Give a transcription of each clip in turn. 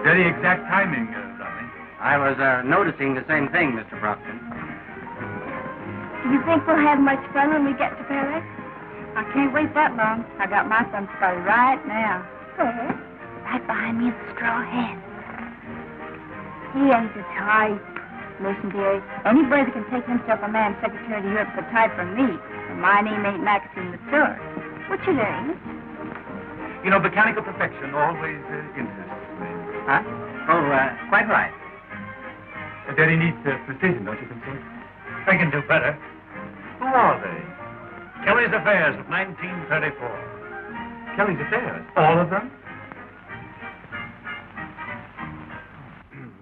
Very exact timing, Rodney. I was noticing the same thing, Mr. Brockton. Do you think we'll have much fun when we get to Paris? I can't wait that long. I got my fun started right now. Where? Right behind me in the straw hat. He ain't a type. Listen, dearie, any boy that can take himself a man secretary to Europe for type from me. And my name ain't Maxine the third. What's your name? You know, mechanical perfection always interests me. Huh? Oh, quite right. A very neat precision, don't you think so? I can do better. Who are they? Kelly's Affairs of 1934. Kelly's Affairs? All of them?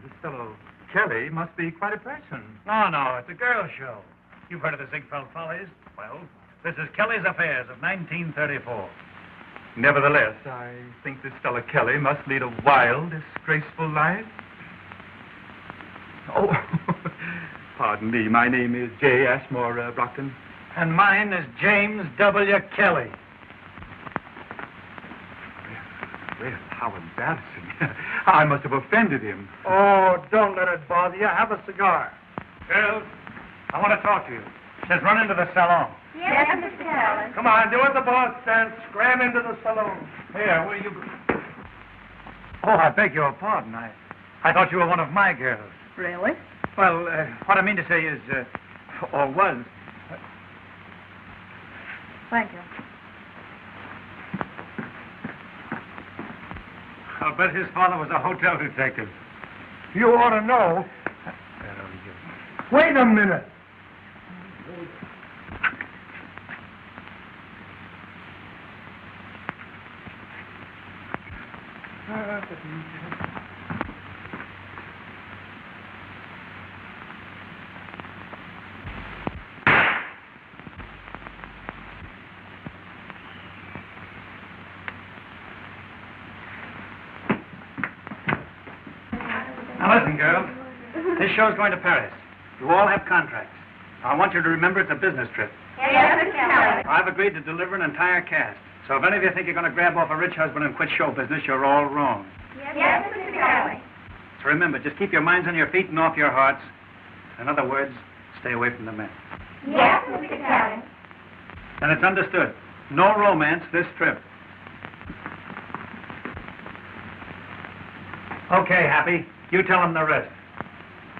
This fellow Kelly must be quite a person. No, it's a girl show. You've heard of the Ziegfeld Follies? Well, this is Kelly's Affairs of 1934. Nevertheless, I think this fellow Kelly must lead a wild, disgraceful life. Oh, pardon me. My name is J. Ashmore Brockton. And mine is James W. Kelly. Well, how embarrassing. I must have offended him. Oh, don't let it bother you. Have a cigar. Girls, I want to talk to you. Just run into the salon. Yes, Mr. Kelly. Come on, do what the boss says. Scram into the saloon. Here, where you... Oh, I beg your pardon. I thought you were one of my girls. Really? Well, what I mean to say is, or was... Thank you. I'll bet his father was a hotel detective. You ought to know. Wait a minute. Now listen, girls. This show's going to Paris. You all have contracts. I want you to remember it's a business trip. Yes, Mr. Kelly. I've agreed to deliver an entire cast. So if any of you think you're going to grab off a rich husband and quit show business, you're all wrong. Yes, Mr. Kelly. So remember, just keep your minds on your feet and off your hearts. In other words, stay away from the men. Yes, Mr. Kelly. And it's understood. No romance this trip. Okay, Happy. You tell him the rest.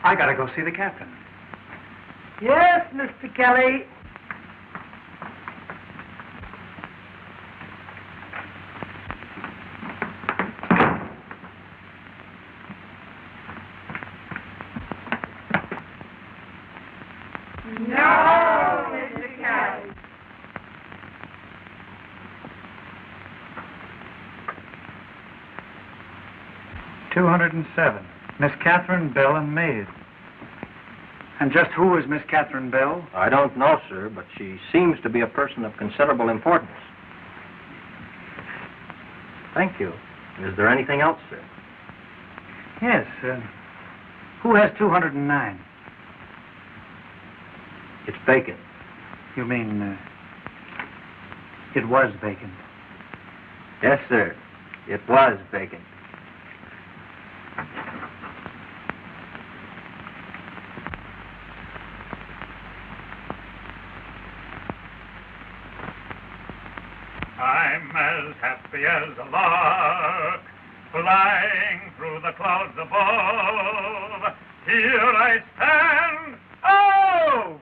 I gotta go see the captain. Yes, Mr. Kelly. No, Mr. Kelly. $207. Miss Catherine Bell and maid. And just who is Miss Catherine Bell? I don't know, sir, but she seems to be a person of considerable importance. Thank you. Is there anything else, sir? Yes. Who has 209? It's vacant. You mean, it was vacant? Yes, sir. It was vacant. I'm as happy as a lark, flying through the clouds above. Here I stand. Oh!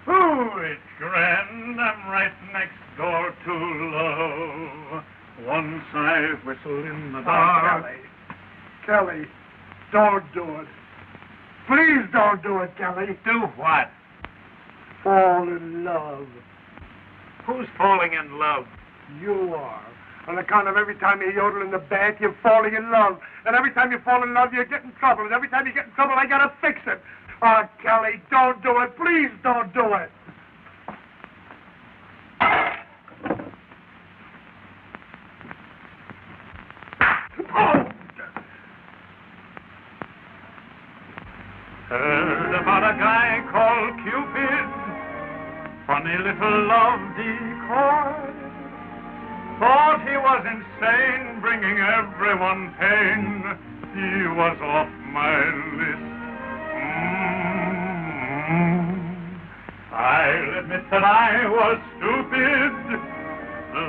Ooh, it's grand. I'm right next door to love. Once I whistle in the dark. Kelly, don't do it. Please don't do it, Kelly. Do what? Fall in love. Who's falling in love? You are. On account of every time you yodel in the bath, you're falling in love. And every time you fall in love, you get in trouble. And every time you get in trouble, I gotta fix it. Oh, Kelly, don't do it. Please don't do it. Oh! Heard about a guy called Cupid, funny little love decoy. Thought he was insane, bringing everyone pain. he was off my list. I'll admit that I was stupid,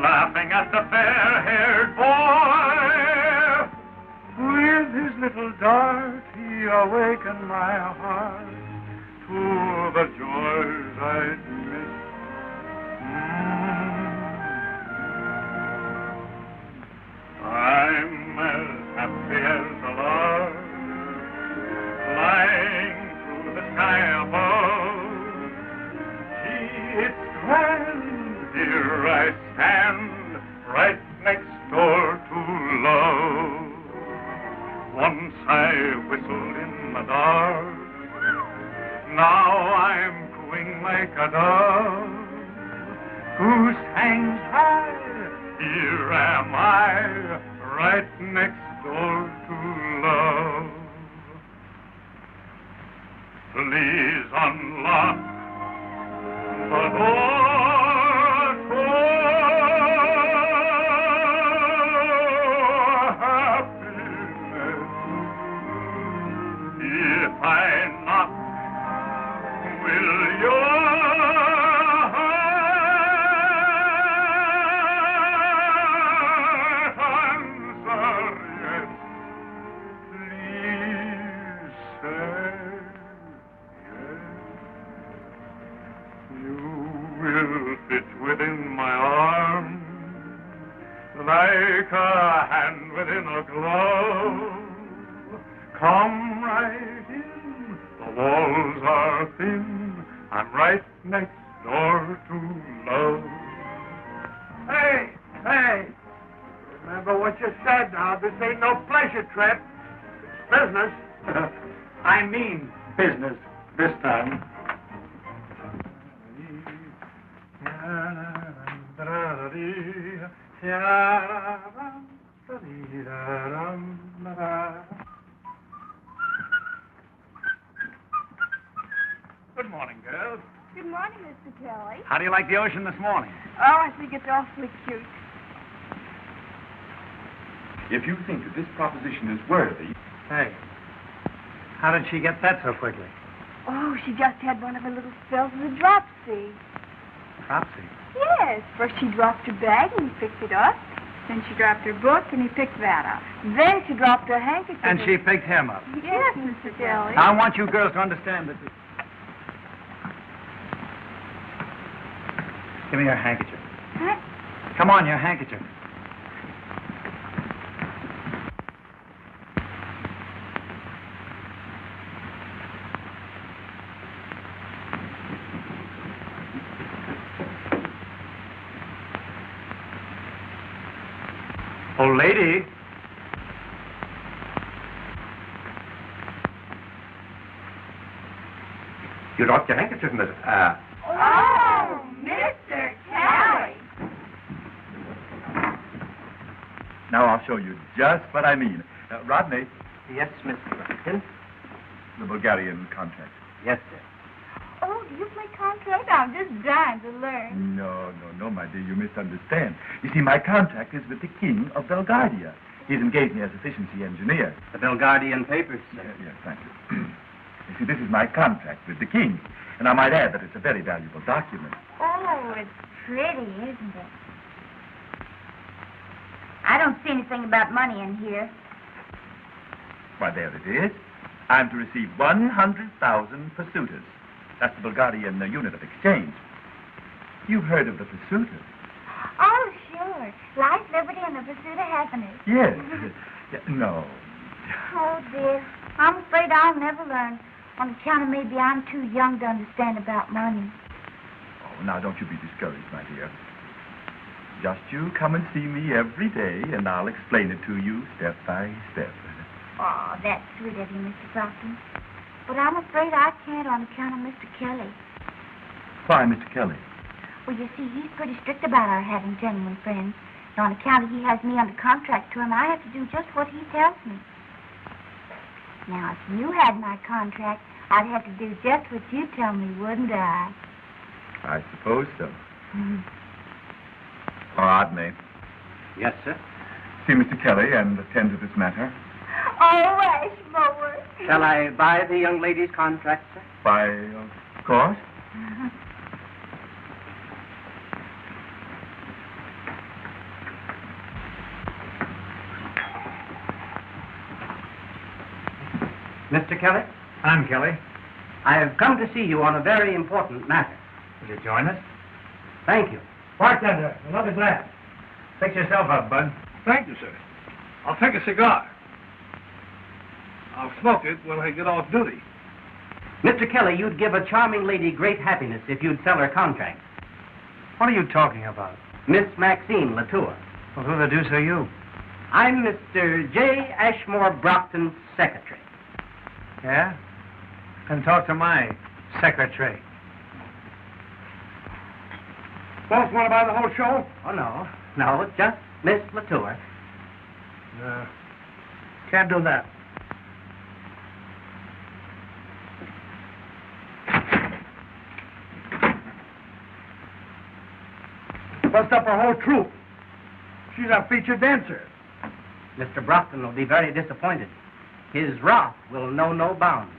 laughing at the fair-haired boy. With his little dart, he awakened my heart to the joys I'd missed. I'm as happy as a lark, flying through the sky above. Gee, it's grand, here I stand, right next door to love. Once I whistled in the dark, now I'm cooing like a dove. Who hangs high? Here am I, right next door to love. Please unlock the door to happiness. If I knock, will you? Within my arms, like a hand within a glove. Come right in, the walls are thin, I'm right next door to love. Hey, hey, remember what you said now. This ain't no pleasure trip. It's business. I mean business this time. Good morning, girls. Good morning, Mr. Kelly. How do you like the ocean this morning? Oh, I think it's awfully cute. If you think that this proposition is worthy... Hey, how did she get that so quickly? Oh, she just had one of her little spells of the dropsy. Dropsy? Yes. First she dropped her bag and he picked it up. Then she dropped her book and he picked that up. Then she dropped her handkerchief. And she picked him up. Yes, Mr. Kelly. I want you girls to understand that... Give me your handkerchief. Huh? Come on, your handkerchief. Old lady. You dropped your handkerchief, Miss... Oh, Mr. Kelly. Now I'll show you just what I mean. Rodney, Yes, Mr. Brockton. the Bulgarian contract. Yes, sir. Oh, do you play contract? I'm just dying to learn. No, my dear, you misunderstand. You see, my contract is with the King of Belgardia. He's engaged me as efficiency engineer. The Belgardian papers, sir. Yes, thank you. You see, this is my contract with the King. And I might add that it's a very valuable document. Oh, it's pretty, isn't it? I don't see anything about money in here. Why, there it is. I'm to receive 100,000 pursuiters. That's the Bulgarian unit of exchange. You've heard of the pursuiters? Oh, sure. Life, liberty, and the pursuit of happiness. Yes. No. Oh, dear. I'm afraid I'll never learn. On account of maybe I'm too young to understand about money. Oh, now don't you be discouraged, my dear. Just you come and see me every day, and I'll explain it to you step by step. Oh, that's sweet of you, Mr. Brockton. But I'm afraid I can't on account of Mr. Kelly. Why, Mr. Kelly? Well, you see, he's pretty strict about our having genuine friends. And on account of he has me under contract to him, I have to do just what he tells me. Now, if you had my contract, I'd have to do just what you tell me, wouldn't I? I suppose so. Rodney. Yes, sir. See Mr. Kelly and attend to this matter. Oh, Oh, Ashmore. Shall I buy the young lady's contract, sir? Why, of course. Mr. Kelly, I'm Kelly. I have come to see you on a very important matter. Will you join us? Thank you. Bartender, another glass. Fix yourself up, Bud. Thank you, sir. I'll take a cigar. I'll smoke it when I get off duty. Mr. Kelly, you'd give a charming lady great happiness if you'd sell her contract. What are you talking about? Miss Maxine Latour. Well, who the deuce are you? I'm Mr. J. Ashmore Brockton's secretary. Yeah? Then talk to my secretary. Boss want to buy the whole show? Oh, no. No, it's just Miss Latour. Can't do that. Bust up our whole troupe. She's our featured dancer. Mr. Brockton will be very disappointed. His wrath will know no bounds.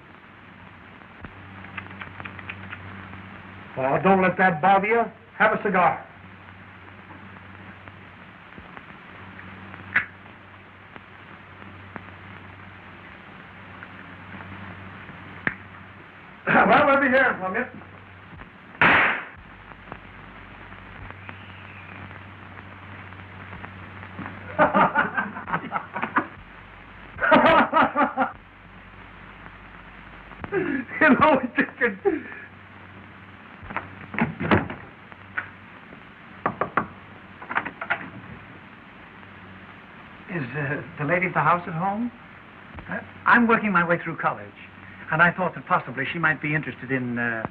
Oh, don't let that bother you. Have a cigar. Well, let me hear from you. You know, chicken. Is the lady at the house at home? I'm working my way through college, and I thought that possibly she might be interested in a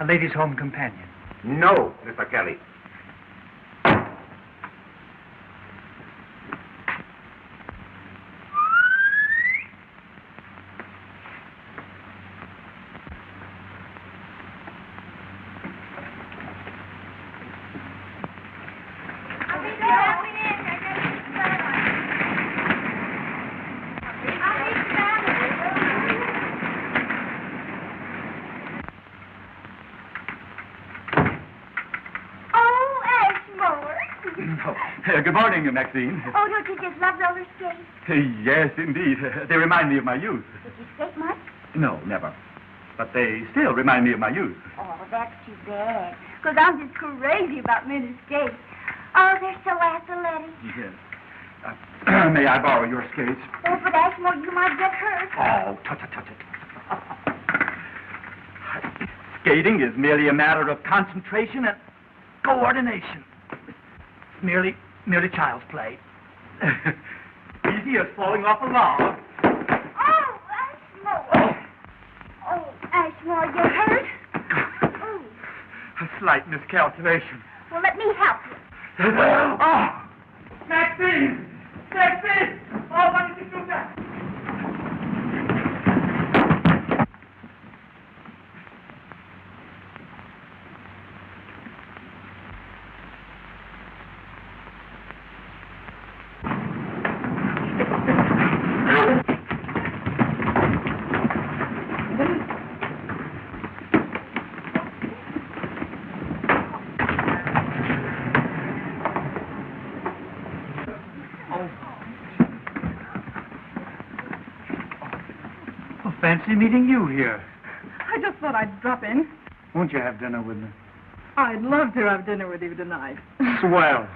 ladies' home companion. No, Mr. Kelly. Good morning, Maxine. Oh, don't you just love roller skates? Yes, indeed. They remind me of my youth. Did you skate much? No, never. But they still remind me of my youth. Oh, that's too bad. Because I'm just crazy about mini skates. Oh, they're so athletic. Yes. May I borrow your skates? Oh, but Ashmore, you might get hurt. Oh, tut. Skating is merely a matter of concentration and coordination. It's merely child's play. Easy as falling off a log. Oh, Ashmore. Oh, Ashmore, you hurt? Oh. A slight miscalculation. Well, let me help you. Oh! Maxine! Maxine! Oh, why did you do that? Fancy meeting you here. I just thought I'd drop in. Won't you have dinner with me? I'd love to have dinner with you tonight. Swell.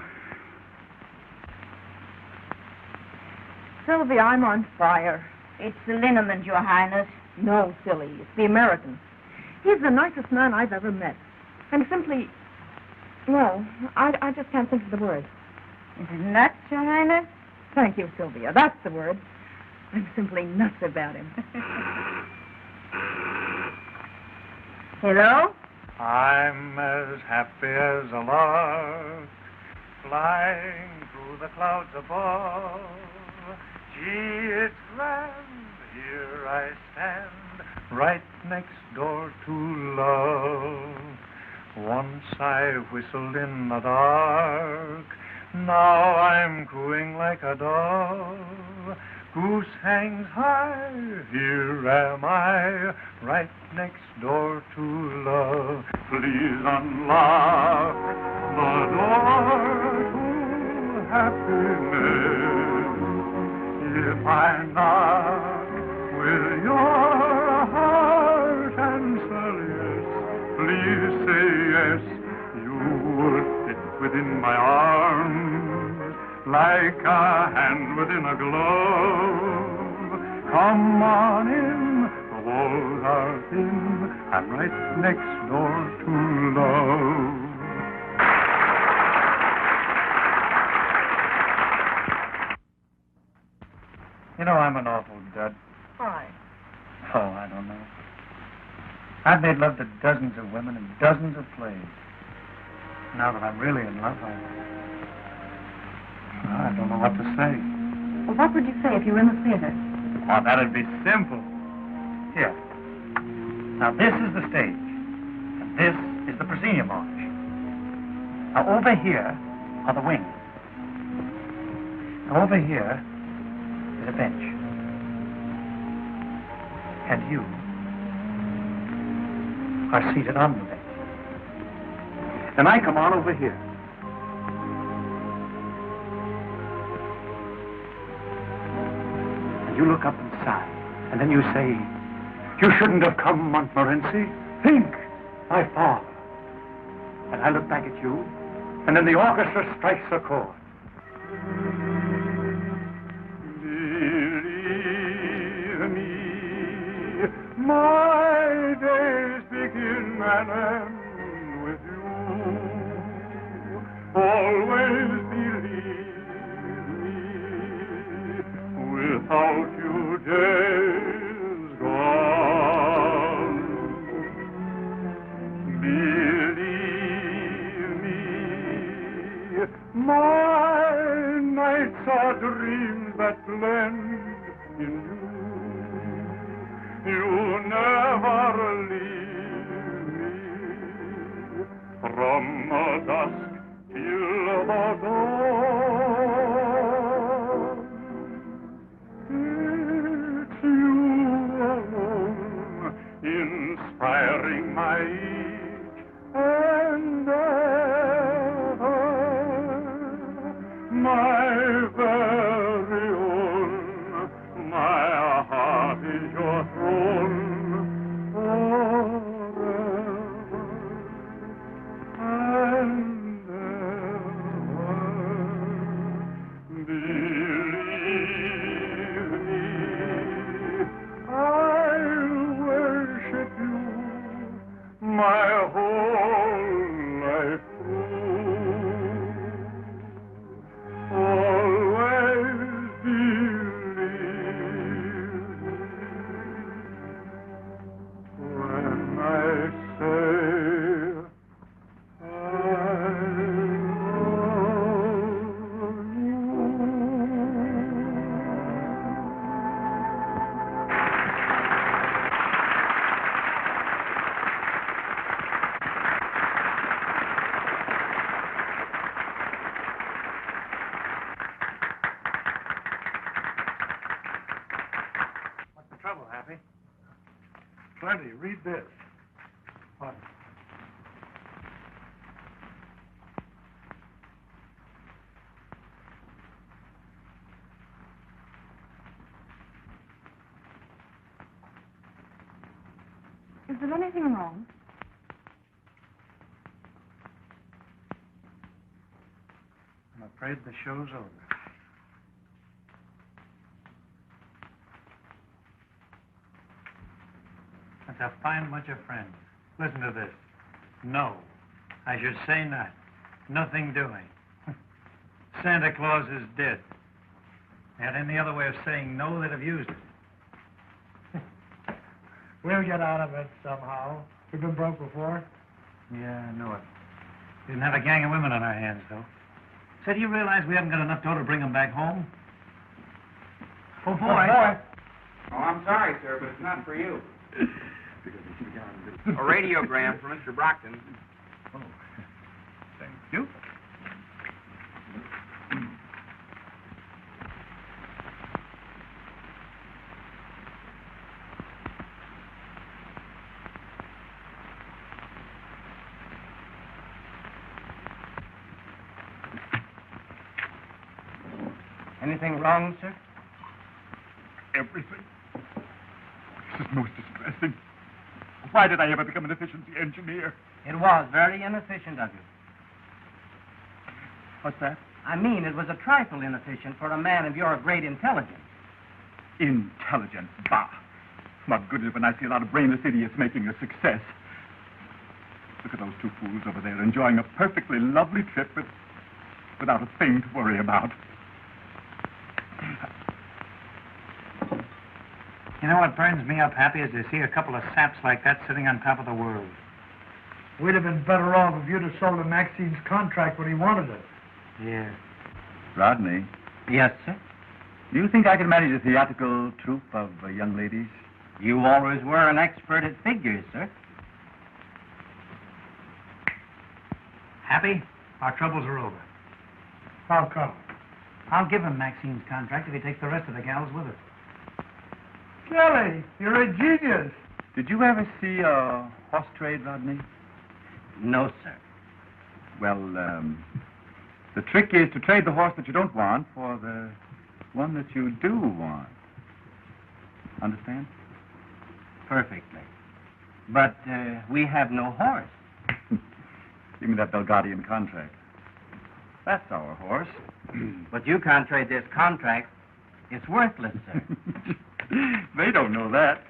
Sylvia, I'm on fire. It's the liniment, Your Highness. No, silly. It's the American. He's the nicest man I've ever met. And simply... Well, I just can't think of the word. Is it nuts, Your Highness? Thank you, Sylvia. That's the word. I'm simply nuts about him. Hello? I'm as happy as a lark, flying through the clouds above. Gee, it's grand, here I stand, right next door to love. Once I whistled in the dark, now I'm cooing like a dove. Goose hangs high, here am I, right next door to love. Please unlock the door to happiness. If I knock, will your heart answer yes? Please say yes, you would fit within my arms like a hand within a glove. Come on in, the walls are thin, I'm right next door to love. You know, I'm an awful dud. Why? Oh, I don't know. I've made love to dozens of women in dozens of plays. Now that I'm really in love, I don't know what to say. Well, what would you say if you were in the theater? Oh, that'd be simple. Here. Now, this is the stage. And this is the proscenium arch. Now, over here are the wings. Now, over here is a bench. And you are seated on the bench. Then I come on over here. And you look up and sigh. And then you say, you shouldn't have come, Montmorency. Think, my father. And I look back at you, and then the orchestra strikes a chord. Believe me, my days begin and end with you. Always believe me, without you days gone. Believe me, my nights are dreams that blend in you. You never leave me from the dusk till the dawn. It's you alone, inspiring my each and ever, my very own. My heart is your throne forever and ever. Believe me, I'll worship you my whole life through. Always believe when I say I love you. What's the trouble, Happy? Plenty. Read this. What? Is there anything wrong? I'm afraid the show's over. That's a fine bunch of friends. Listen to this. No. I should say not. Nothing doing. Santa Claus is dead. Had any other way of saying no, they'd have used it. We'll get out of it somehow. We've been broke before. Yeah, I know it. Didn't have a gang of women on our hands, though. So do you realize we haven't got enough dough to bring them back home? Oh, boy. Oh, I'm sorry, sir, but it's not for you. A radiogram for Mr. Brockton. Oh, thank you. Anything wrong, sir? Everything. This is most distressing. Why did I ever become an efficiency engineer? It was very inefficient of you. What's that? I mean, it was a trifle inefficient for a man of your great intelligence. Intelligence. Bah. What good is it when I see a lot of brainless idiots making a success? Look at those two fools over there enjoying a perfectly lovely trip without a thing to worry about. You know what burns me up, Happy, is to see a couple of saps like that sitting on top of the world. We'd have been better off if you'd have sold him Maxine's contract when he wanted it. Yeah. Rodney, Yes, sir. do you think I can manage a theatrical troupe of young ladies? You always were an expert at figures, sir. Happy, our troubles are over. How come? I'll give him Maxine's contract if he takes the rest of the gals with us. Kelly, you're a genius. Did you ever see a horse trade, Rodney? No, sir. Well, the trick is to trade the horse that you don't want for the one that you do want. Understand? Perfectly. But we have no horse. Give me that Belgardian contract. That's our horse. But you can't trade this contract. It's worthless, sir. They don't know that.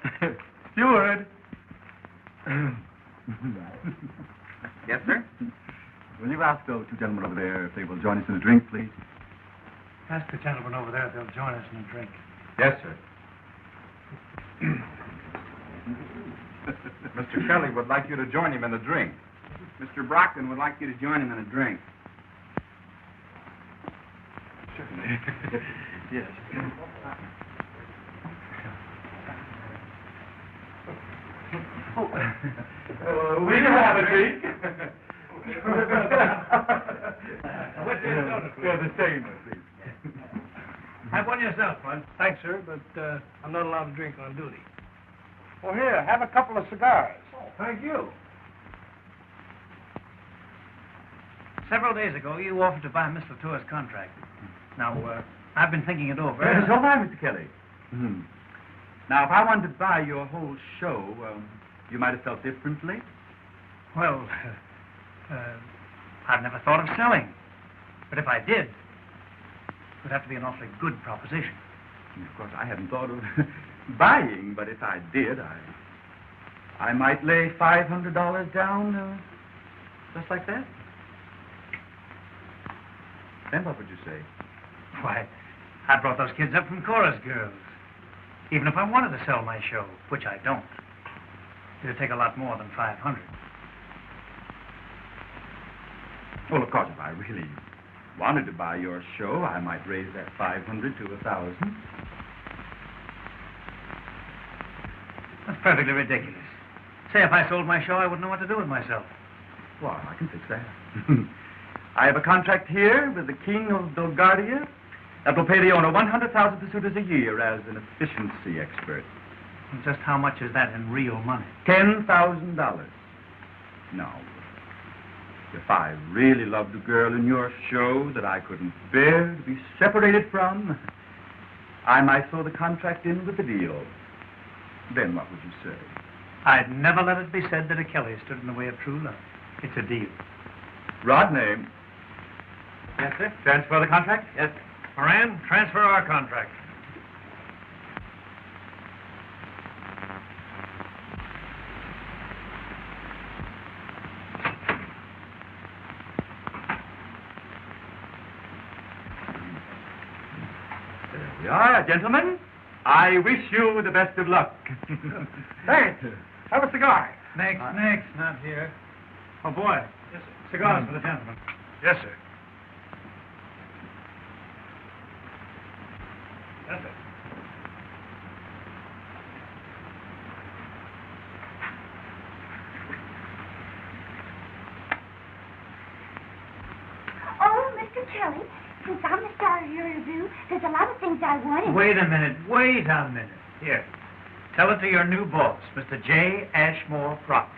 Steward. Yes, sir? Will you ask those two gentlemen over there if they will join us in a drink, please? Ask the gentleman over there if they'll join us in a drink. Yes, sir. Mr. Kelly would like you to join him in a drink. Mr. Brockton would like you to join him in a drink. Certainly. Yes. We can have a drink. What's your soda, please? The same, please. Have one yourself, bud. Thanks, sir, but I'm not allowed to drink on duty. Well, here, have a couple of cigars. Oh, thank you. Several days ago, you offered to buy Miss Latour's contract. Now, I've been thinking it over. So have I, Mr. Kelly. Now, if I wanted to buy your whole show, you might have felt differently. Well, I've never thought of selling. But if I did, it would have to be an awfully good proposition. Of course, I hadn't thought of buying, but if I did, I might lay $500 down, just like that. Then what would you say? Why, I brought those kids up from chorus girls. Even if I wanted to sell my show, which I don't, it'd take a lot more than $500. Well, of course, if I really wanted to buy your show, I might raise that $500 to $1,000. That's perfectly ridiculous. Say, if I sold my show, I wouldn't know what to do with myself. Well, I can fix that. I have a contract here with the King of Belgardia that will pay the owner 100,000 pursuiters a year as an efficiency expert. And just how much is that in real money? $10,000. Now, if I really loved a girl in your show that I couldn't bear to be separated from, I might throw the contract in with the deal. Then what would you say? I'd never let it be said that a Kelly stood in the way of true love. It's a deal. Rodney. Yes, sir? Transfer the contract? Yes, sir. Moran, transfer our contract. There we are, gentlemen. I wish you the best of luck. Thanks. Have a cigar. Next, not here. Oh, boy. Yes, sir. Cigars for the gentleman. Yes, sir. Yes, sir. Oh, Mr. Kelly, since I'm the star of your review, there's a lot of things I wanted. Wait a minute. Here. Tell it to your new boss, Mr. J. Ashmore Brockton.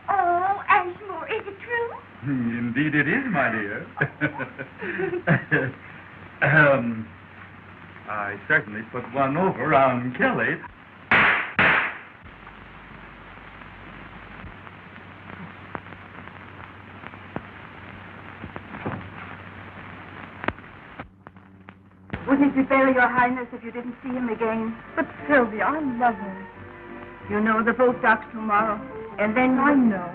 Oh, Ashmore, is it true? Indeed it is, my dear. I certainly put one over on Kelly. Wouldn't it be fair, Your Highness, if you didn't see him again? But, Sylvia, I love him. You know the vote docks tomorrow, and then... I know.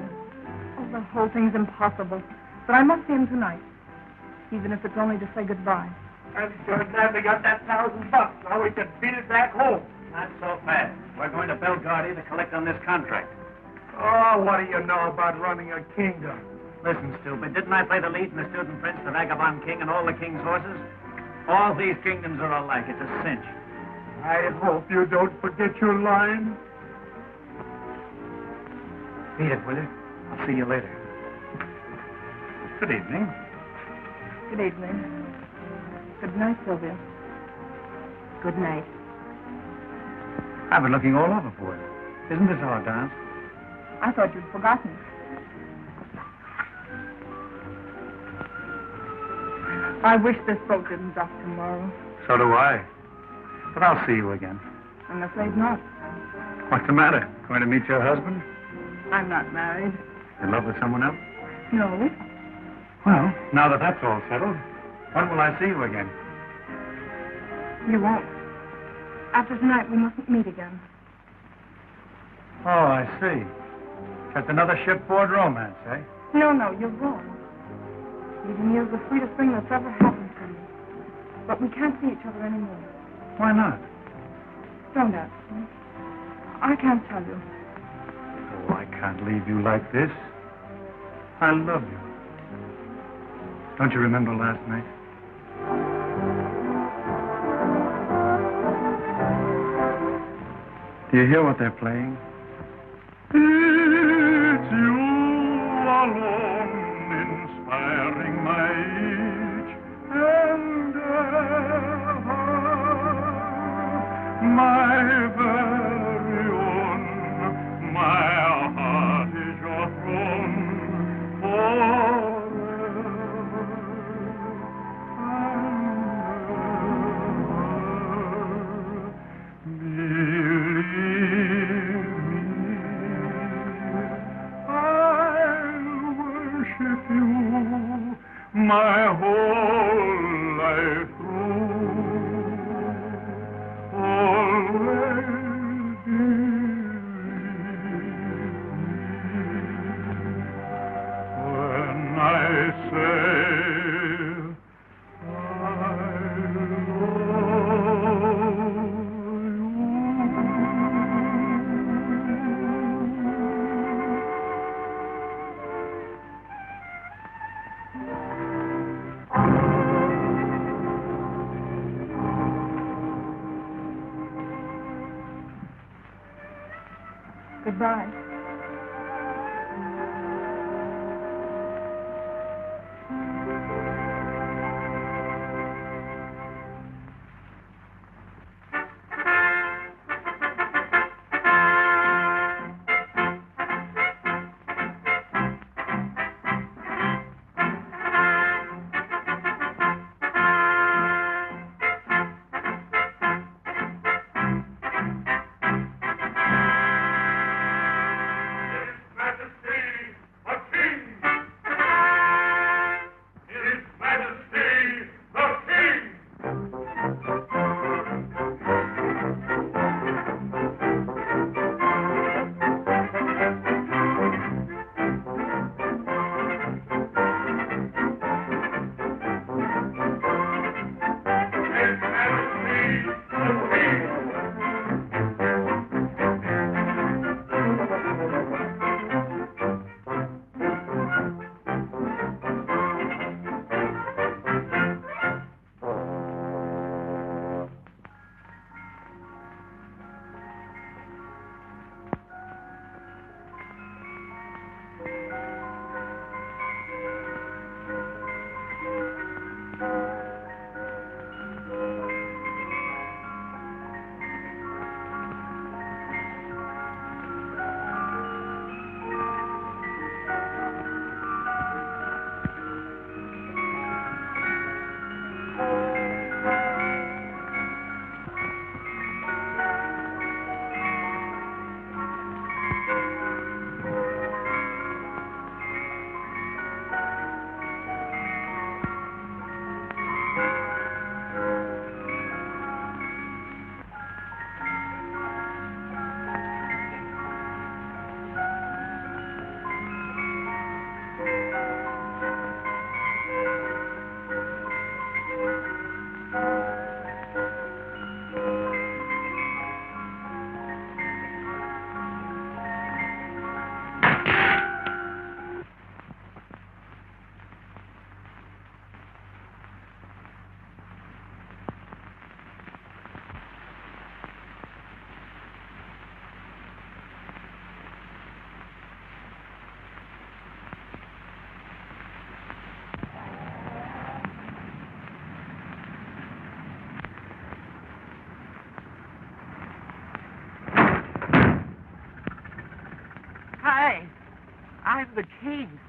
Oh, the whole thing's impossible. But I must see him tonight, even if it's only to say goodbye. I'm sure glad we got that $1,000. Now we can beat it back home. Not so fast. We're going to Belgardia to collect on this contract. Oh, what do you know about running a kingdom? Listen, stupid, didn't I play the lead in The Student Prince, The Vagabond King, and all the king's horses? All these kingdoms are alike. It's a cinch. I hope you don't forget your line. Beat it, will you? I'll see you later. Good evening. Good evening. Good night, Sylvia. Good night. I've been looking all over for you. Isn't this our dance? I thought you'd forgotten. I wish this boat didn't dock tomorrow. So do I. But I'll see you again. I'm afraid not. What's the matter? Going to meet your husband? I'm not married. In love with someone else? No. Well, now that that's all settled, when will I see you again? You won't. After tonight, we mustn't meet again. Oh, I see. Just another shipboard romance, eh? No, you're wrong. Meeting you is the sweetest thing that's ever happened to me. But we can't see each other anymore. Why not? Don't ask me. I can't tell you. Oh, I can't leave you like this. I love you. Don't you remember last night? Do you hear what they're playing? It's you alone inspiring my each endeavor, my very own, my heart is your throne forever and ever. Believe you my whole life through, always when I say I love Goodbye. I'm the king.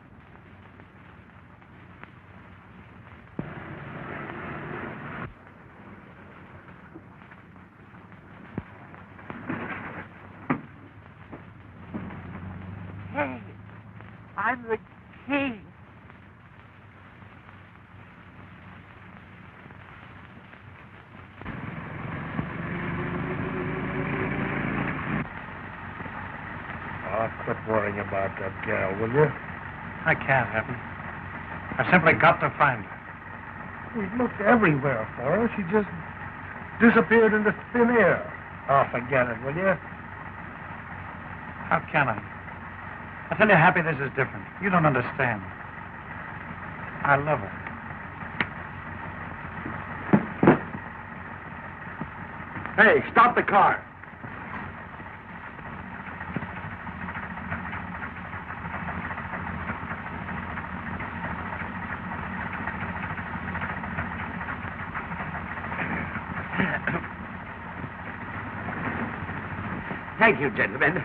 Hey, I'm the king. Quit worrying about that gal, will you? I can't, Happy. I've simply got to find her. We've looked everywhere for her. She just disappeared into thin air. Oh, forget it, will you? How can I? I tell you, Happy, this is different. You don't understand. I love her. Hey, stop the car. Thank you, gentlemen.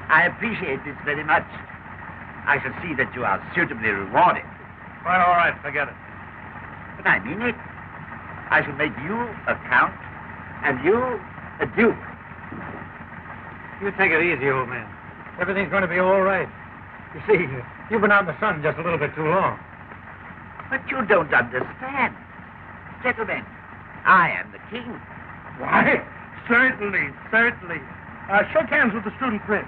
I appreciate this very much. I shall see that you are suitably rewarded. Well, all right, forget it. But I mean it. I shall make you a count and you a duke. You take it easy, old man. Everything's going to be all right. You see, you've been out in the sun just a little bit too long. But you don't understand. Gentlemen, I am the king. Why? Certainly, certainly. Shake hands with the student prince.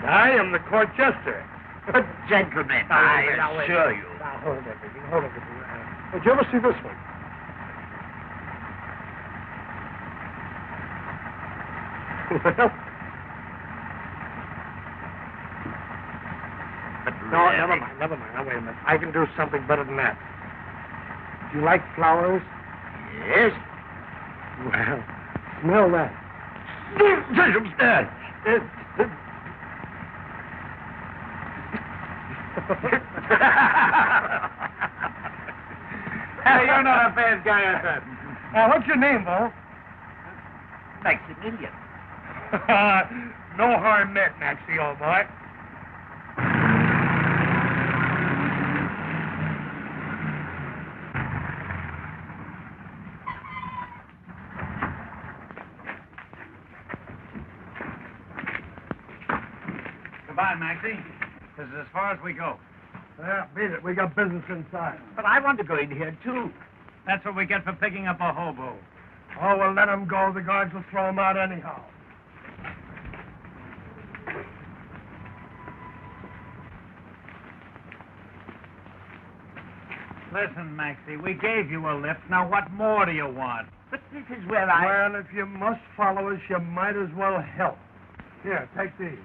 And I am the court jester. But gentlemen, I assure you. Now, hold everything, hold everything. Did you ever see this one? Well, But no, really, never mind. Now, wait a minute. I can do something better than that. Do you like flowers? Yes. Well, smell that. Hey, you're not a bad guy at that. What's your name, Bo? Maximilian. No harm meant, Maxie, old boy. Goodbye, Maxie. This is as far as we go. Yeah, beat it. We got business inside. But I want to go in here, too. That's what we get for picking up a hobo. Oh, well, let him go. The guards will throw him out anyhow. Listen, Maxie, we gave you a lift. Now, what more do you want? But this is where I... Well, if you must follow us, you might as well help. Here, take these.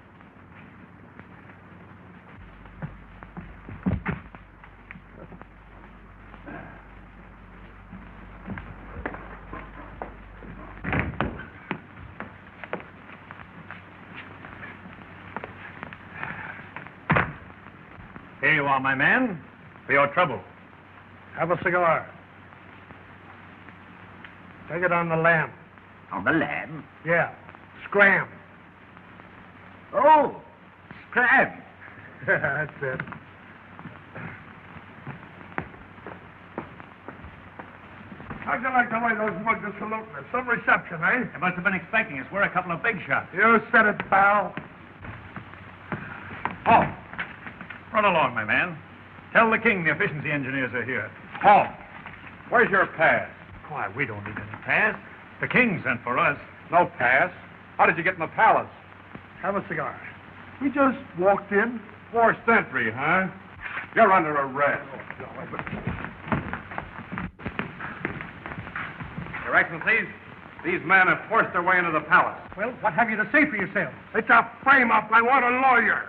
Here you are, my man, for your trouble. Have a cigar. Take it on the lamb. On the lamb? Yeah, scram. Oh, scram. That's it. How'd you like the way those mugs are saluting us? Some reception, eh? They must have been expecting us. We're a couple of big shots. You said it, pal. Oh, run along, my man. Tell the king the efficiency engineers are here. Oh, Where's your pass? why, we don't need any pass. The king sent for us. No pass. How did you get in the palace? Have a cigar. We just walked in. Forced entry, huh? You're under arrest. Your Excellencies, these men have forced their way into the palace. Well, what have you to say for yourself? It's a frame-up. I want a lawyer.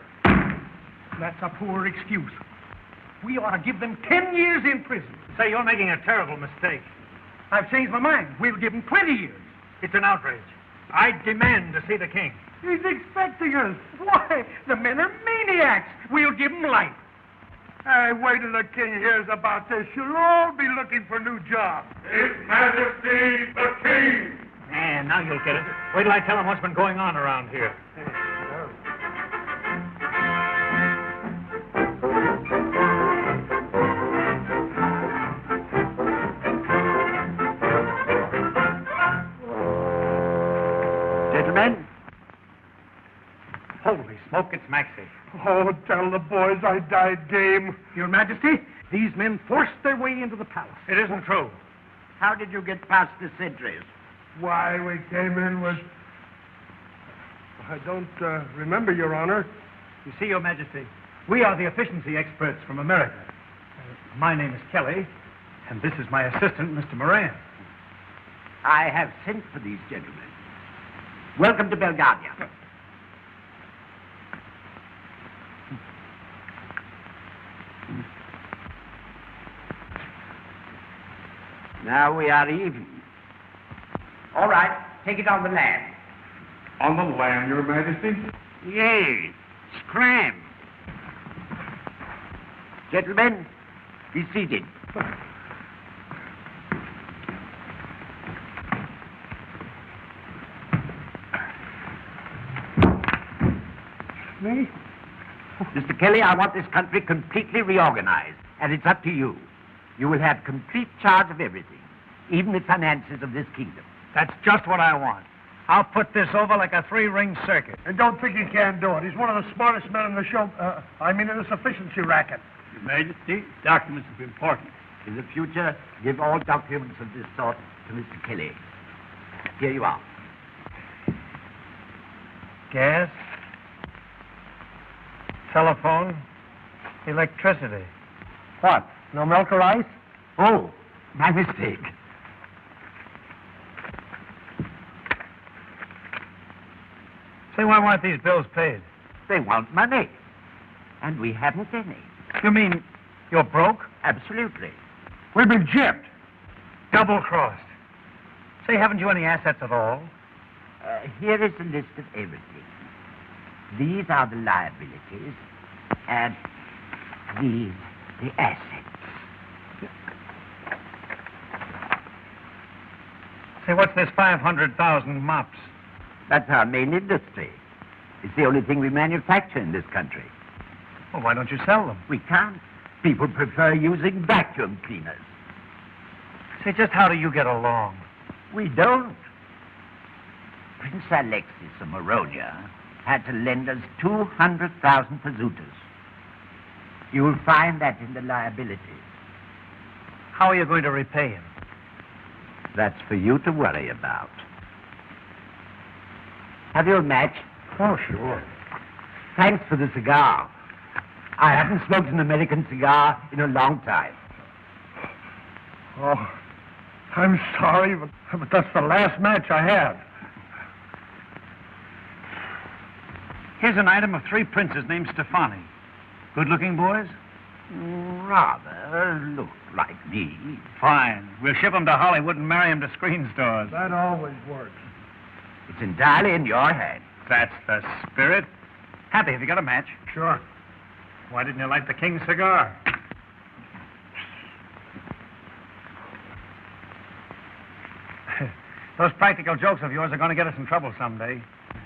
That's a poor excuse. We ought to give them 10 years in prison. Say, you're making a terrible mistake. I've changed my mind. We'll give them 20 years. It's an outrage. I demand to see the king. He's expecting us. Why? The men are maniacs. We'll give them life. Hey, wait till the king hears about this. You'll all be looking for new jobs. His Majesty the King! And now you'll get it. Wait till I tell him what's been going on around here. Gentlemen? Holy smoke, it's Maxie. Oh, tell the boys I died game. Your Majesty, these men forced their way into the palace. It isn't true. How did you get past the sentries? Why, we came in with... I don't remember, Your Honor. You see, Your Majesty, we are the efficiency experts from America. My name is Kelly, and this is my assistant, Mr. Moran. I have sent for these gentlemen. Welcome to Belgardia. Now we are even. All right, take it on the land. On the land, Your Majesty? Yes, scram. Gentlemen, be seated. Me? Mr. Kelly, I want this country completely reorganized, and it's up to you. You will have complete charge of everything, even the finances of this kingdom. That's just what I want. I'll put this over like a three-ring circuit. And don't think he can't do it. He's one of the smartest men in the show. In this efficiency racket. Your Majesty, documents are important. In the future, give all documents of this sort to Mr. Kelly. Here you are. Gas, telephone, electricity. What? No milk or ice? Oh, my mistake. Say, why weren't these bills paid? They want money, and we haven't any. You mean you're broke? Absolutely. We've been gypped. Double-crossed. Say, haven't you any assets at all? Here is a list of everything. These are the liabilities, and these the assets. Say, what's this 500,000 mops? That's our main industry. It's the only thing we manufacture in this country. Well, why don't you sell them? We can't. People prefer using vacuum cleaners. Say, just how do you get along? We don't. Prince Alexis of Moronia had to lend us 200,000 pesetas. You will find that in the liabilities. How are you going to repay him? That's for you to worry about. Have you a match? Oh, sure. Thanks for the cigar. I haven't smoked an American cigar in a long time. Oh, I'm sorry, but that's the last match I had. Here's an item of 3 princes named Stefani. Good-looking boys? Rather look like me. Fine. We'll ship them to Hollywood and marry them to screen stores. That always works. It's entirely in your hands. That's the spirit. Happy, have you got a match? Sure. Why didn't you light the king's cigar? Those practical jokes of yours are going to get us in trouble someday.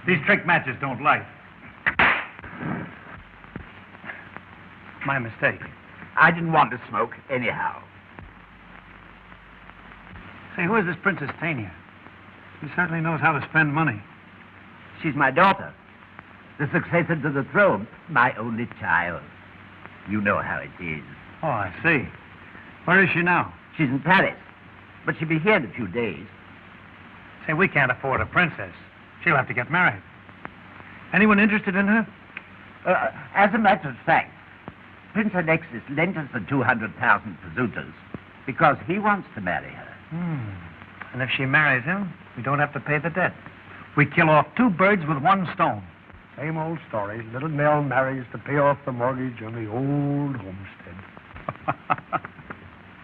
These trick matches don't light. My mistake. I didn't want to smoke anyhow. Say, who is this Princess Tania? She certainly knows how to spend money. She's my daughter, the successor to the throne, my only child. You know how it is. Oh, I see. Where is she now? She's in Paris, but she'll be here in a few days. Say, we can't afford a princess. She'll have to get married. Anyone interested in her? As a matter of fact, Prince Alexis lent us the 200,000 pesetas because he wants to marry her. And if she marries him, we don't have to pay the debt. We kill off 2 birds with 1 stone. Same old story. Little Nell marries to pay off the mortgage on the old homestead.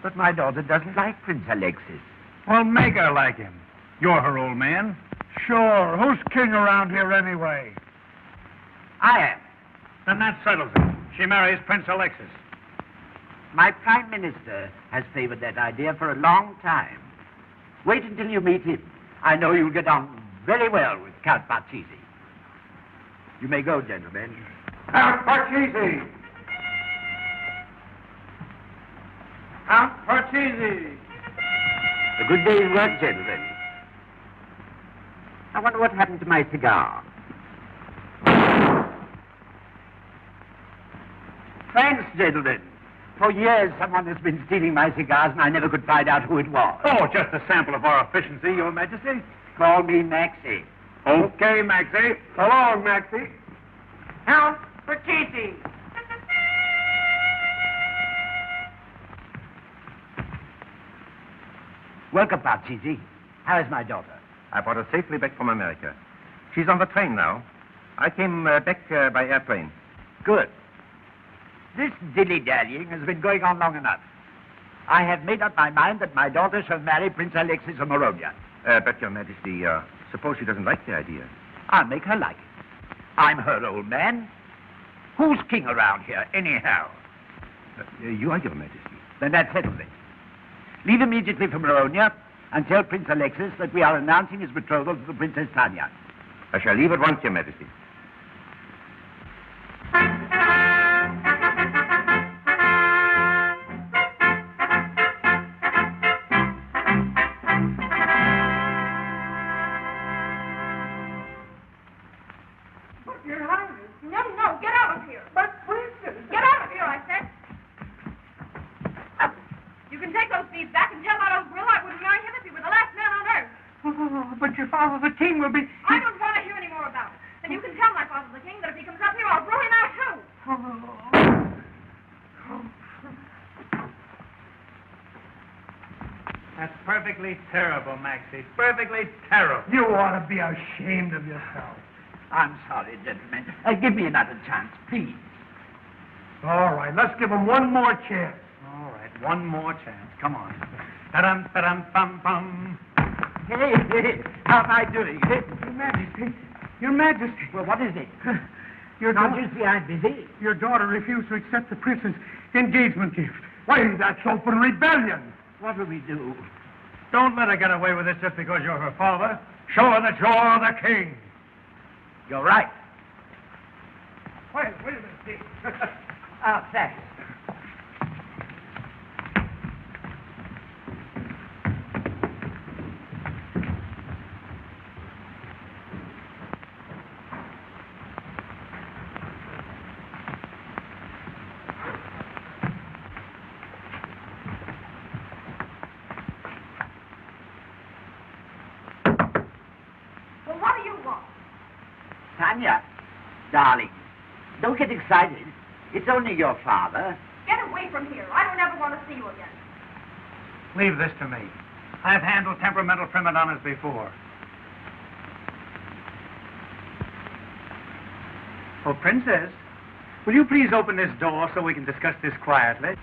But my daughter doesn't like Prince Alexis. Well, make her like him. You're her old man. Sure. Who's king around here anyway? I am. Then that settles it. She marries Prince Alexis. My prime minister has favored that idea for a long time. Wait until you meet him. I know you'll get on very well with Count Parchisi. You may go, gentlemen. Count Parchisi! Count Parchisi! A good day's work, gentlemen. I wonder what happened to my cigar. Thanks, gentlemen. For years, someone has been stealing my cigars, and I never could find out who it was. Oh, just a sample of our efficiency, Your Majesty. Call me Maxie. Okay, Maxie. So long, Maxie. Now for Casey. Welcome, Parcheesi. How is my daughter? I brought her safely back from America. She's on the train now. I came back by airplane. Good. This dilly-dallying has been going on long enough. I have made up my mind that my daughter shall marry Prince Alexis of Moronia. But, Your Majesty, suppose she doesn't like the idea. I'll make her like it. I'm her old man. Who's king around here, anyhow? You are, Your Majesty. Then that settles it. Leave immediately for Moronia and tell Prince Alexis that we are announcing his betrothal to the Princess Tanya. I shall leave at once, Your Majesty. Your Highness. No, get out of here. But, Princess. Get out of here, I said. You can take those beads back and tell that old grill I wouldn't marry him if he were the last man on earth. Oh, but your father, the king, will be... I don't want to hear any more about it. And you can tell my father, the king, that if he comes up here, I'll throw him out, too. That's perfectly terrible, Maxie. Perfectly terrible. You ought to be ashamed of yourself. I'm sorry, gentlemen. Give me another chance, please. All right, let's give him one more chance. All right, one more chance. Come on. Ta-dum, ta-dum, bum. Hey, how am I doing? Your Majesty. Your Majesty. Well, what is it? Your Can't daughter, you see I'm busy? your daughter refused to accept the prince's engagement gift. Why, that's open rebellion. What will we do? Don't let her get away with this just because you're her father. Show her that you're the king. You're right. Wait a minute, Steve. Oh, thanks. Well, what do you want? Tanya, darling, don't get excited. It's only your father. Get away from here. I don't ever want to see you again. Leave this to me. I've handled temperamental prima donnas before. Oh, Princess, will you please open this door so we can discuss this quietly?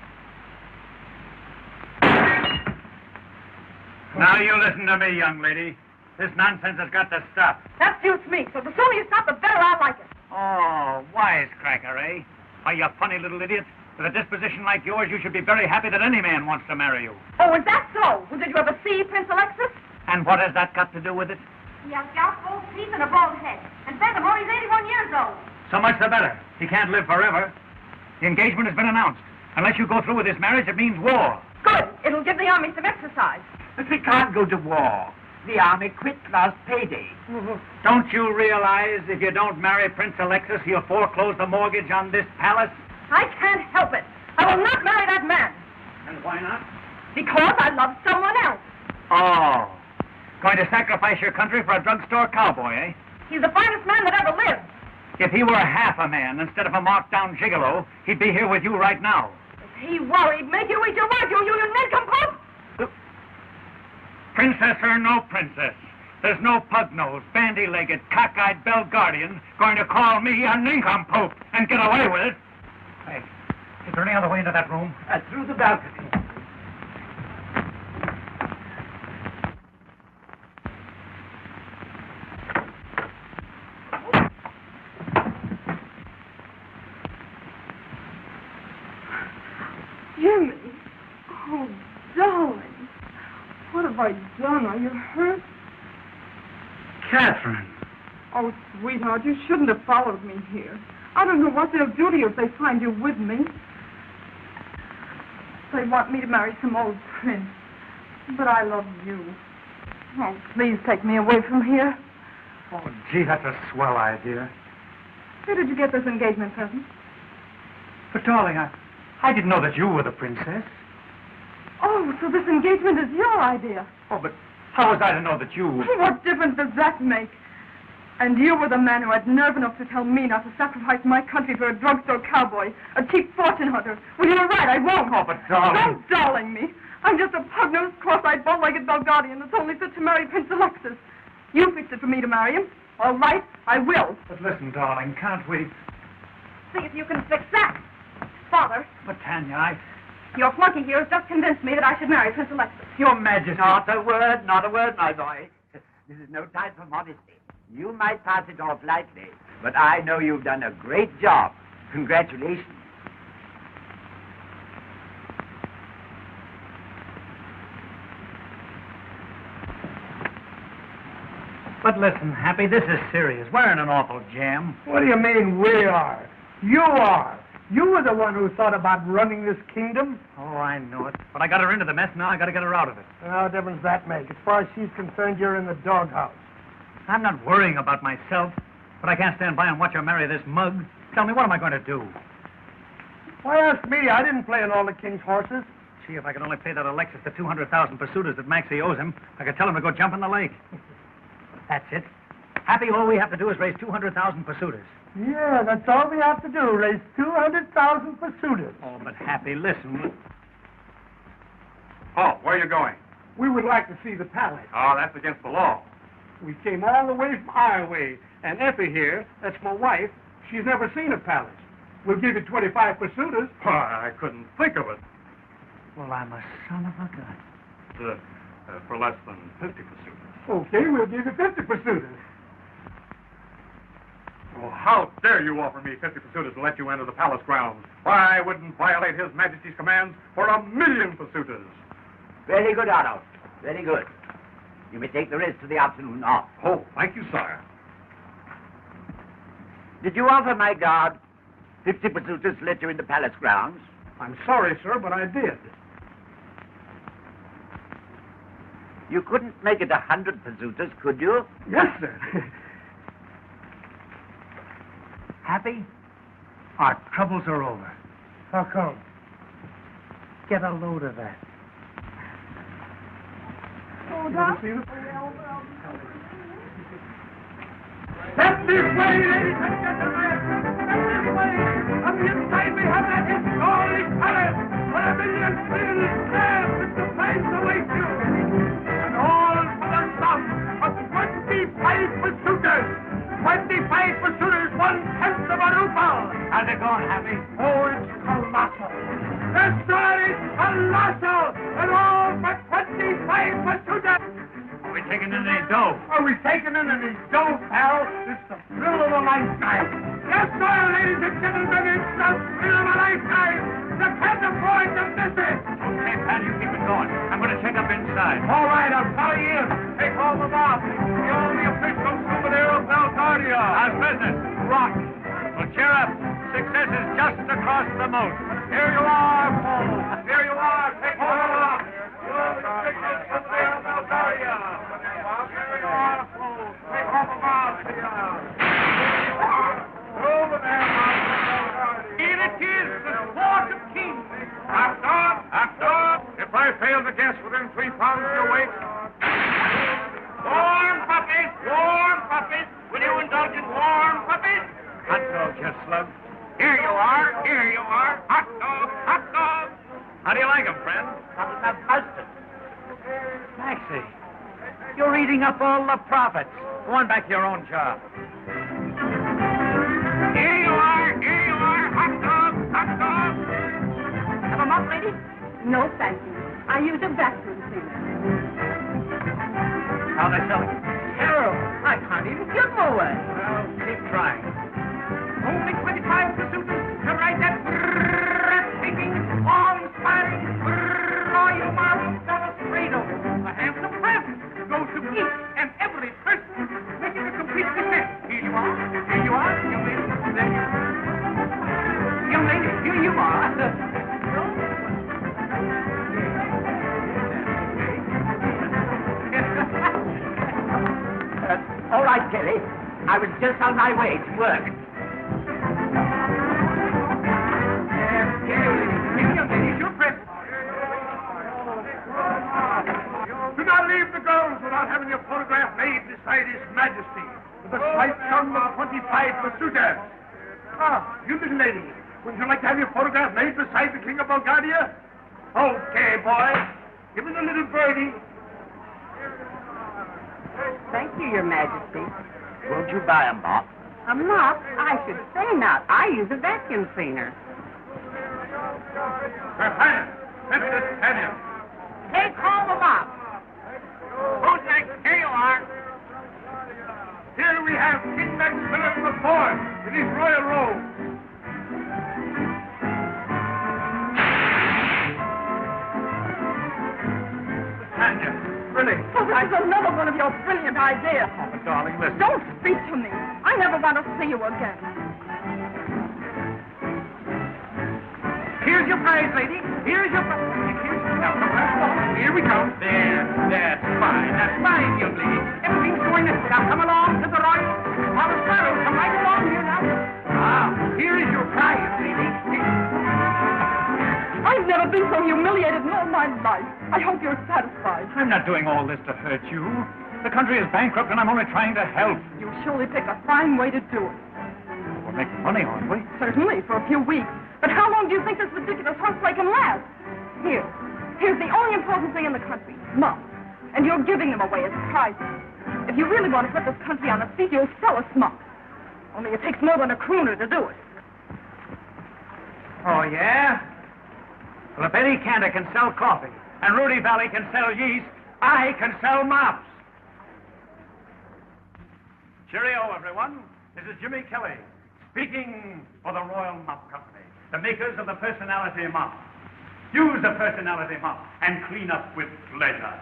Now you listen to me, young lady. This nonsense has got to stop. That suits me, so the sooner you stop, the better I'll like it. Oh, wisecracker, eh? Why, you funny little idiot. With a disposition like yours, you should be very happy that any man wants to marry you. Oh, is that so? Well, did you ever see Prince Alexis? And what has that got to do with it? He has gout, gold teeth, and a bald head. And furthermore, he's 81 years old. So much the better. He can't live forever. The engagement has been announced. Unless you go through with this marriage, it means war. Good. It'll give the army some exercise. But we can't go to war. The army quit last payday. Don't you realize if you don't marry Prince Alexis, he'll foreclose the mortgage on this palace? I can't help it. I will not marry that man. And why not? Because I love someone else. Oh. Going to sacrifice your country for a drugstore cowboy, eh? He's the finest man that ever lived. If he were half a man instead of a marked-down gigolo, he'd be here with you right now. If he worried, make you eat your wife, you nincompoop. Princess or no princess, there's no pug-nosed, bandy-legged, cockeyed Belgardian going to call me a nincompoop and get away with it. Hey, is there any other way into that room? Through the balcony. Jimmy. Oh, darling. What have I done? Are you hurt? Catherine. Oh, sweetheart, you shouldn't have followed me here. I don't know what they'll do to you if they find you with me. They want me to marry some old prince. But I love you. Oh, please take me away from here. Oh, gee, that's a swell idea. Where did you get this engagement present? But, darling, I didn't know that you were the princess. Oh, so this engagement is your idea. Oh, but how was I to know that you... What difference does that make? And you were the man who had nerve enough to tell me not to sacrifice my country for a drugstore cowboy, a cheap fortune hunter. Well, you were right, I won't. Oh, but darling... Don't darling me. I'm just a pug-nosed, cross-eyed, bow-legged Belgardian that's only fit to marry Prince Alexis. You fixed it for me to marry him. All right, I will. But listen, darling, can't we... See if you can fix that. Father, But, Tanya, your flunky here has just convinced me that I should marry Prince Alexis. Your Majesty... Not a word, my boy. This is no time for modesty. You might pass it off lightly, but I know you've done a great job. Congratulations. But listen, Happy, this is serious. We're in an awful jam. What do you mean we are? You are. You were the one who thought about running this kingdom. Oh, I know it. But I got her into the mess, now I got to get her out of it. What difference that make? As far as she's concerned, you're in the doghouse. I'm not worrying about myself, but I can't stand by and watch her marry this mug. Tell me, what am I going to do? Why ask me? I didn't play in all the king's horses. Gee, if I could only pay that Alexis the 200,000 pursuiters that Maxie owes him, I could tell him to go jump in the lake. That's it. Happy, all we have to do is raise 200,000 pursuiters. Yeah, that's all we have to do. Raise 200,000 pursuiters. Oh, but Happy, listen. Oh, where are you going? We would like to see the palace. Oh, that's against the law. We came all the way from our way. And Effie here, that's my wife, she's never seen a palace. We'll give you 25 pursuiters. Why, I couldn't think of it. Well, I'm a son of a gun. For less than 50 pursuiters. Okay, we'll give you 50 pursuiters. Well, how dare you offer me 50 pursuiters to let you enter the palace grounds? Why, I wouldn't violate His Majesty's commands for 1,000,000 pursuiters. Very good, Otto. Very good. You may take the rest of the afternoon off. Oh, thank you, sire. Did you offer my guard 50 pursuiters to let you into palace grounds? I'm sorry, sir, but I did. You couldn't make it 100 pursuiters, could you? Yes, sir. Happy? Our troubles are over. How come? Get a load of that. Oh, Doc. Step this way, ladies and gentlemen. Step this way. On the inside we have that historic palace where 1,000,000 citizens stand with the place awaits you. And all for the sum of 25 pursuiters. 25 pursuiters, 1/10 of a ruble. How's it going, Happy? Oh, it's colossal. Yes, sir, it's colossal. And all for 25 pursuiters. Are we taking in any dough? Are we taking in any dough, pal? It's the thrill of a lifetime. Yes, sir, ladies and gentlemen, it's the thrill of a lifetime. You can't afford to miss it. Okay, Pat, you keep it going. I'm going to check up inside. All right, I'll follow you in. Take all the off. The only official souvenir of Belgardia. How's business? Rock. Well, cheer up. Success is just across the moat. Here you are, folks. Here you are. Take all the off. You're the official souvenir of Belgardia. Here you are, folks. Take all the off. Over there, Here it is, the sport of kings. After. If I fail to guess within 3 pounds of your weight. Warm puppies. Will you indulge in warm puppies? Hot dog, you slug. Here you are. Hot dog. How do you like 'em, friend? Maxie, you're eating up all the profits. Go on back to your own job. Here you are. Hot dog. Have a mop, lady? No, thank you. I use a vacuum cleaner. How they selling? Terrible. I can't even give them away. Well, keep trying. Only 25 pursuiters to ride that breathtaking, awe-inspiring, royal demonstrator. A handsome present goes to each and every person, making a complete success. Here you are, young lady. There you are. Young lady, here you are. All right, Kelly. I was just on my way to work. Do not leave the girls without having your photograph made beside His Majesty with a slight sum of 25 for suitors. Ah, you little lady, would you like to have your photograph made beside the King of Belgardia? Okay, boy. Give me the little birdie. Thank you, Your Majesty. Won't you buy a mop? A mop? I should say not. I use a vacuum cleaner. Daniel. Hey, call the mop. Who's next? Here you are. Here we have King Maxine IV in his royal robe. Tanya, really? Oh, this is another one of your brilliant ideas. Oh, but darling, listen. Don't speak to me. I never want to see you again. Here's your prize, lady. Here's your prize. Here we come. There, that's fine, young lady. Everything's going this way. Now come along to the royal palace ballroom. Come right along here now. Ah, here is your prize, lady. I've never been so humiliated in all my life. I hope you're satisfied. I'm not doing all this to hurt you. The country is bankrupt, and I'm only trying to help. You surely picked a fine way to do it. We're making money, aren't we? Certainly, for a few weeks. But how long do you think this ridiculous horseplay can last? Here's the only important thing in the country, muffs. And you're giving them away as prizes. If you really want to put this country on its feet, you'll sell us muffs. Only it takes more than a crooner to do it. Oh, yeah? Well, if Eddie Cantor can sell coffee, and Rudy Valley can sell yeast, I can sell mops. Cheerio, everyone. This is Jimmy Kelly, speaking for the Royal Mop Company, the makers of the Personality Mop. Use the Personality Mop and clean up with pleasure.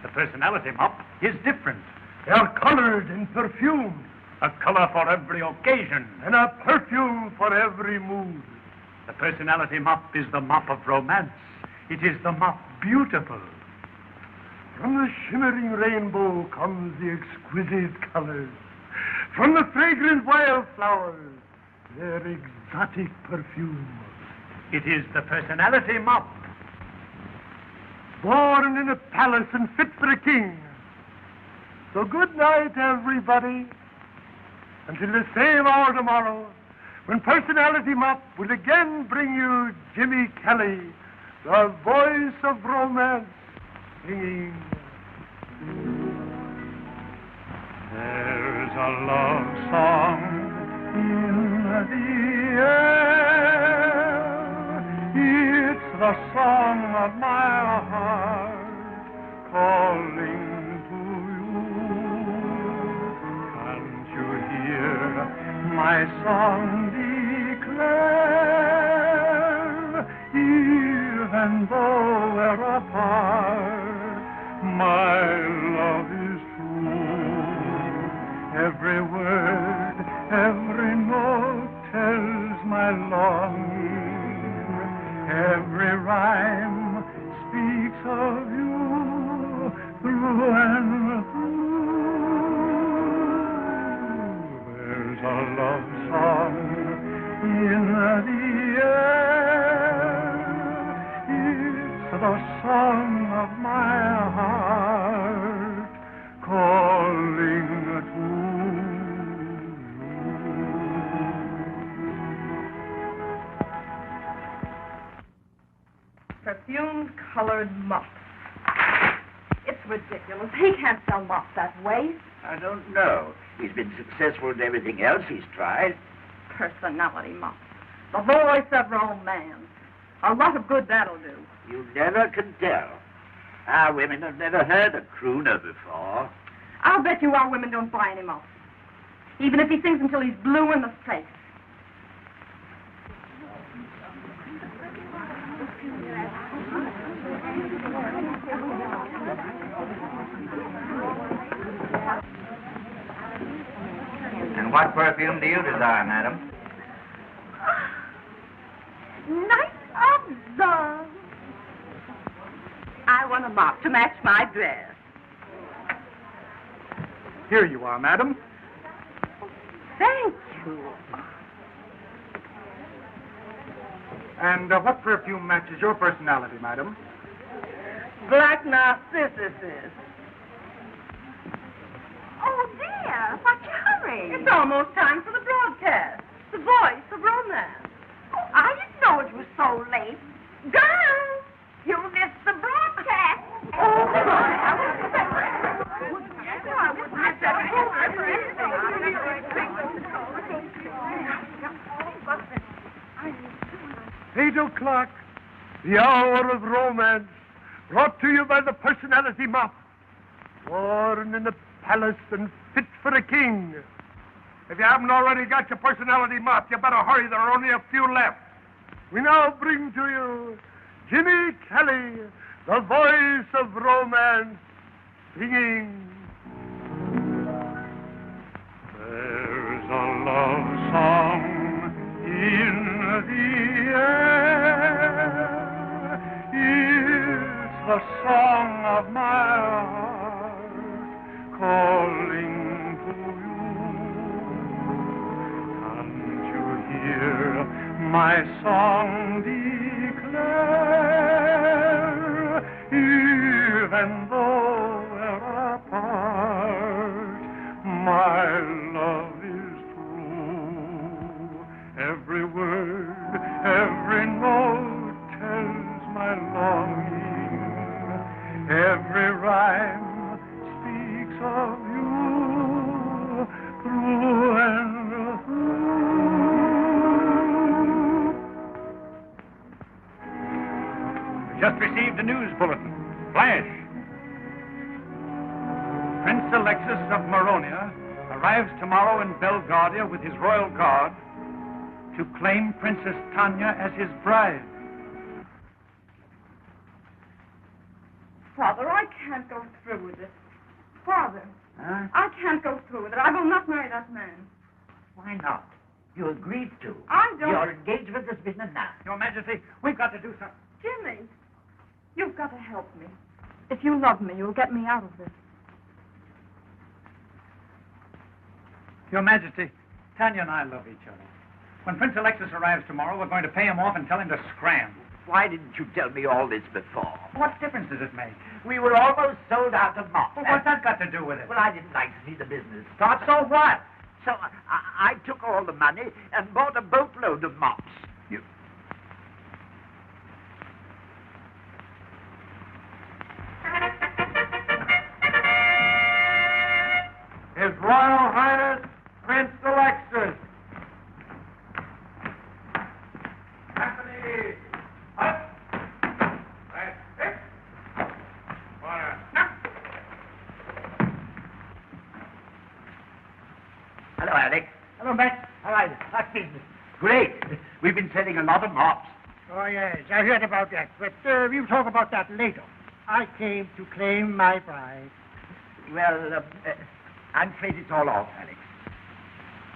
The Personality Mop is different. They are colored and perfumed. A color for every occasion. And a perfume for every mood. The Personality Mop is the mop of romance. It is the mop beautiful. From the shimmering rainbow comes the exquisite colors. From the fragrant wildflowers, their exotic perfume. It is the Personality Mop. Born in a palace and fit for a king. So good night, everybody. Until the same hour tomorrow, when Personality Mop will again bring you Jimmy Kelly, the voice of romance, singing. There's a love song in the air. It's the song of my heart calling to you. Can't you hear my song declare? Even though we're apart, my love is true. Every word, every note tells my longing. Every rhyme speaks of you through and through. There's a love song in the air. It's the song of my heart calling to you. Perfumed colored mops. It's ridiculous. He can't sell mops that way. I don't know. He's been successful in everything else he's tried. Personality mops. The voice of romance. A lot of good that'll do. You never can tell. Our women have never heard a crooner before. I'll bet you our women don't buy any mops. Even if he sings until he's blue in the face. And what perfume do you desire, madam? Night of love. I want a mop to match my dress. Here you are, madam. Thank you. And what perfume matches your personality, madam? Black narcissuses. Oh, dear. What's your hurry? It's almost time for the broadcast. The voice of romance. Oh, I didn't know it was so late. Girls, you missed the broadcast. Eight o'clock, the hour of romance, brought to you by the personality mop. Born in the palace and fit for a king. If you haven't already got your personality mop, you better hurry. There are only a few left. We now bring to you Jimmy Kelly, the voice of romance, singing. There's a love song in the air. It's the song of my heart calling to you. Can't you hear my song declare? Even though we're apart, my love is true. Every word, every note tells my longing. Every rhyme speaks of you, through and through. We just received a news bulletin. Flash. Prince Alexis of Maronia arrives tomorrow in Belgardia with his royal guard to claim Princess Tanya as his bride. Father, I can't go through with it. Father, Huh? I can't go through with it. I will not marry that man. Why not? You agreed to. I don't... Your engagement has been announced. Your Majesty, we've got to do something. Jimmy, you've got to help me. If you love me, you'll get me out of this. Your Majesty, Tanya and I love each other. When Prince Alexis arrives tomorrow, we're going to pay him off and tell him to scram. Why didn't you tell me all this before? What difference does it make? We were almost sold out of mops. Well, what's that got to do with it? Well, I didn't like to see the business start. So what? So I took all the money and bought a boatload of mops. His Royal Highness, Prince Alexis. Anthony! Up! Right. Hello, Alex. Hello, Matt. How are you? How's business? Great. We've been selling a lot of mops. Oh, yes, I heard about that, but we'll talk about that later. I came to claim my bride. Well, I'm afraid it's all off, Alex.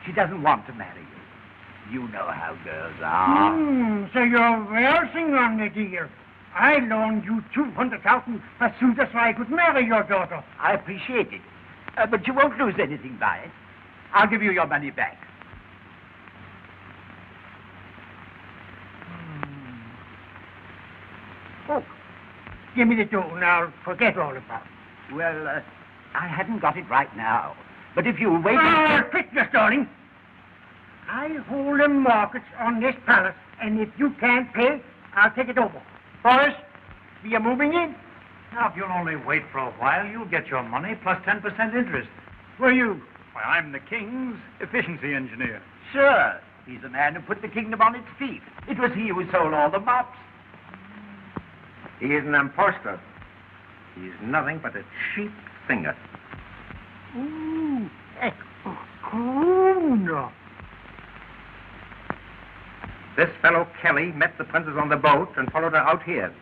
She doesn't want to marry you. You know how girls are. So you're waltzing on me, dear. I loaned you 200,000 as soon as I could marry your daughter. I appreciate it. But you won't lose anything by it. I'll give you your money back. Oh, give me the dough and I'll forget all about it. Well, I haven't got it right now. But if you wait... Quickness, darling. I hold the mortgage on this palace, and if you can't pay, I'll take it over. Boris, we are moving in. Now, if you'll only wait for a while, you'll get your money plus 10% interest. Who are you? Why, I'm the king's efficiency engineer. Sure. He's the man who put the kingdom on its feet. It was he who sold all the mops. He is an impostor. He's nothing but a cheap singer. Ooh, crooner. This fellow Kelly met the princess on the boat and followed her out here.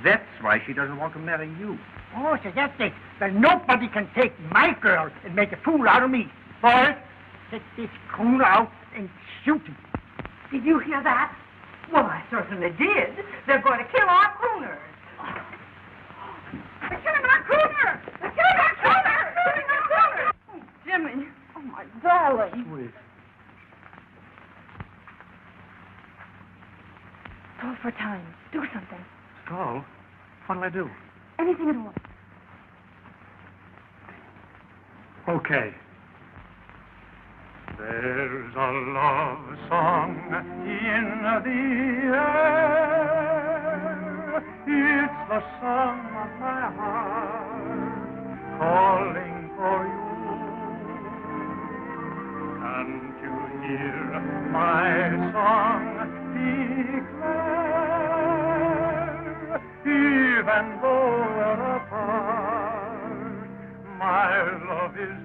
That's why she doesn't want to marry you. Oh, so that's it. Well, nobody can take my girl and make a fool out of me. Boris, take this crooner out and shoot him. Did you hear that? Well, I certainly did. They're going to kill our crooners. They're killing our crooners! They're killing our crooners! They're killing our crooners! Jimmy. Oh, my darling. Sweet. Stall for time. Do something. Stall? What'll I do? Anything at all. Okay. There's a love song in the air. It's the song of my heart calling for you. Can't you hear my song declare? Even though we're apart, my love is